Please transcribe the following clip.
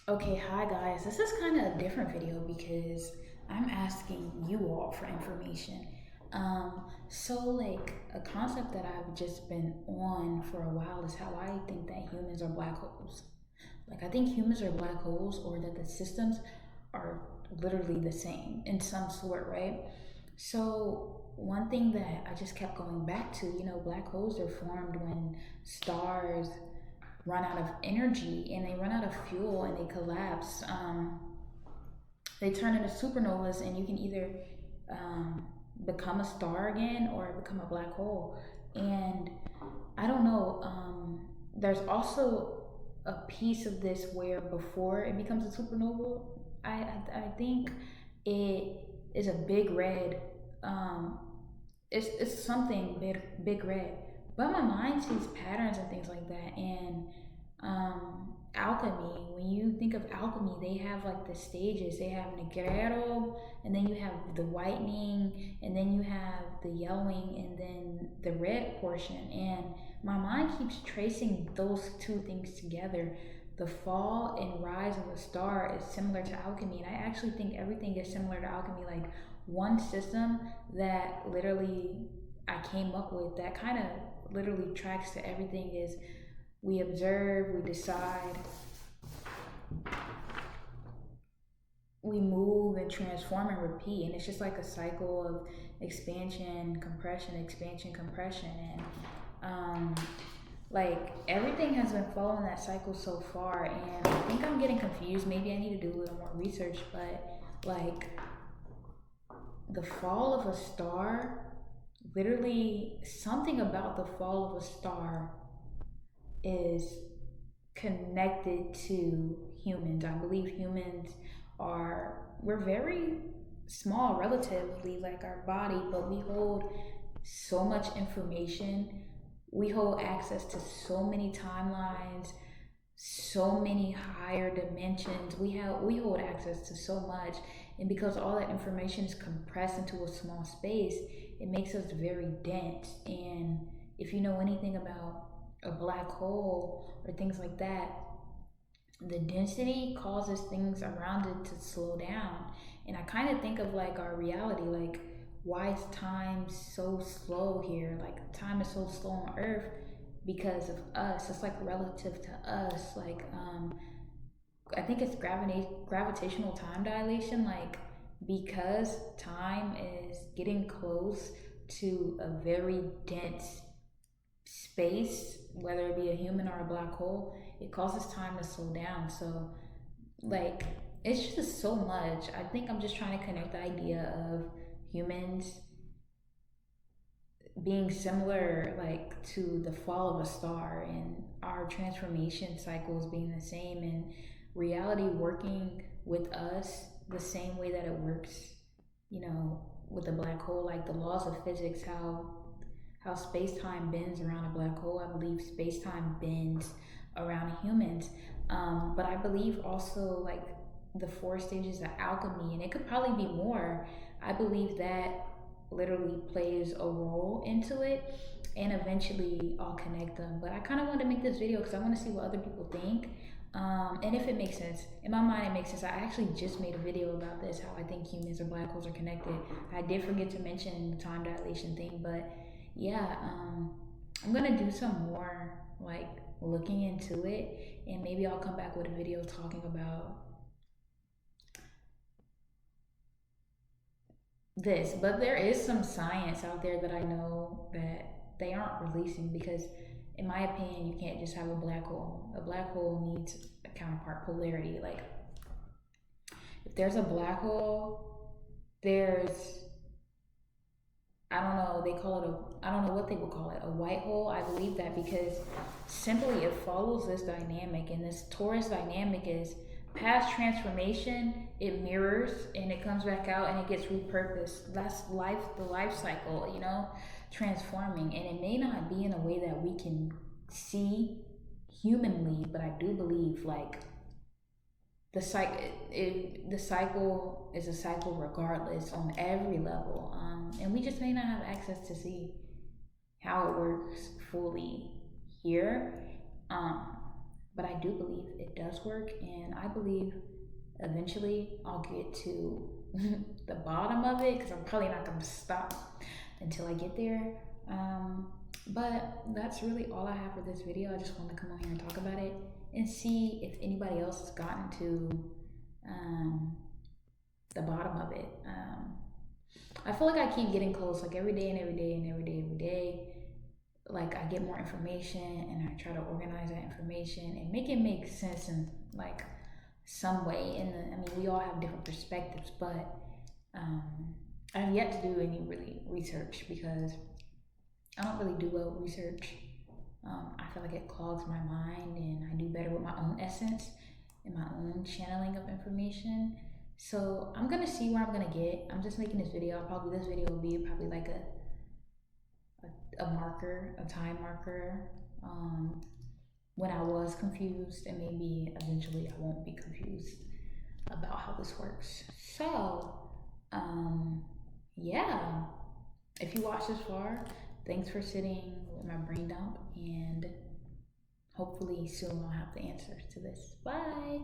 Okay, hi guys. This is kind of a different video because I'm asking you all for information. So a concept that I've just been on for a while is how I think that humans are black holes. Like I think humans are black holes or that the systems are literally the same in some sort, right? So one thing that I just kept going back to, black holes are formed when stars run out of energy and they run out of fuel and they collapse. They turn into supernovas, and you can either become a star again or become a black hole. And I don't know. There's also a piece of this where before it becomes a supernova, I think it is a big red. Um, it's something big red, but my mind sees patterns and things like that. And alchemy, when you think of alchemy, they have like the stages. They have negrero, and then you have the whitening, and then you have the yellowing, and then the red portion. And my mind keeps tracing those two things together. The fall and rise of a star is similar to alchemy, and I actually think everything is similar to alchemy. Like one system that literally I came up with that kind of literally tracks to everything is we observe, we decide, we move and transform and repeat. And it's just like a cycle of expansion, compression, expansion, compression. And like everything has been following that cycle so far. And I think I'm getting confused. Maybe I need to do a little more research, but like the fall of a star, literally something about the fall of a star is connected to humans. I believe humans we're very small relatively, like our body, but we hold so much information. We hold access to so many timelines, so many higher dimensions. We hold access to so much, and because all that information is compressed into a small space, it makes us very dense. And if you know anything about a black hole or things like that, the density causes things around it to slow down. And I kind of think of like our reality, like why is time so slow here? Like time is so slow on Earth because of us. It's like relative to us. I think it's gravitational time dilation. Like because time is getting close to a very dense space, whether it be a human or a black hole, it causes time to slow down. So, like, it's just so much. I think I'm just trying to connect the idea of humans being similar, like, to the fall of a star and our transformation cycles being the same, and reality working with us the same way that it works, with a black hole, like the laws of physics, how space-time bends around a black hole. I believe space-time bends around humans. But I believe also like the four stages of alchemy, and it could probably be more. I believe that literally plays a role into it, and eventually I'll connect them. But I kind of want to make this video because I want to see what other people think. And if it makes sense, in my mind, it makes sense. I actually just made a video about this, how I think humans and black holes are connected. I did forget to mention the time dilation thing, but yeah, I'm gonna do some more like looking into it, and maybe I'll come back with a video talking about this. But there is some science out there that I know that they aren't releasing because, in my opinion, you can't just have a black hole. A black hole needs a counterpart polarity. Like, if there's a black hole, there's I don't know, they call it I don't know what they would call it, a white hole. I believe that because simply it follows this dynamic, and this torus dynamic is past transformation, it mirrors and it comes back out and it gets repurposed. That's life, the life cycle, transforming. And it may not be in a way that we can see humanly, but I do believe like the cycle is a cycle regardless on every level, and we just may not have access to see how it works fully here. um but I do believe it does work, and I believe eventually I'll get to the bottom of it, because I'm probably not going to stop until I get there. But that's really all I have for this video. I just wanted to come on here and talk about it and see if anybody else has gotten to the bottom of it. I feel like I keep getting close, like every day and every day and every day, every day. Like I get more information and I try to organize that information and make it make sense in like some way. I mean, we all have different perspectives, but I have yet to do any really research because I don't really do well with research. I feel like it clogs my mind, and I do better with my own essence and my own channeling of information. So I'm gonna see where I'm gonna get. I'm just making this video. This video will be probably like a marker, a time marker, when I was confused, and maybe eventually I won't be confused about how this works. So, yeah. If you watched this far, thanks for sitting with my brain dump, and hopefully soon I'll have the answers to this. Bye.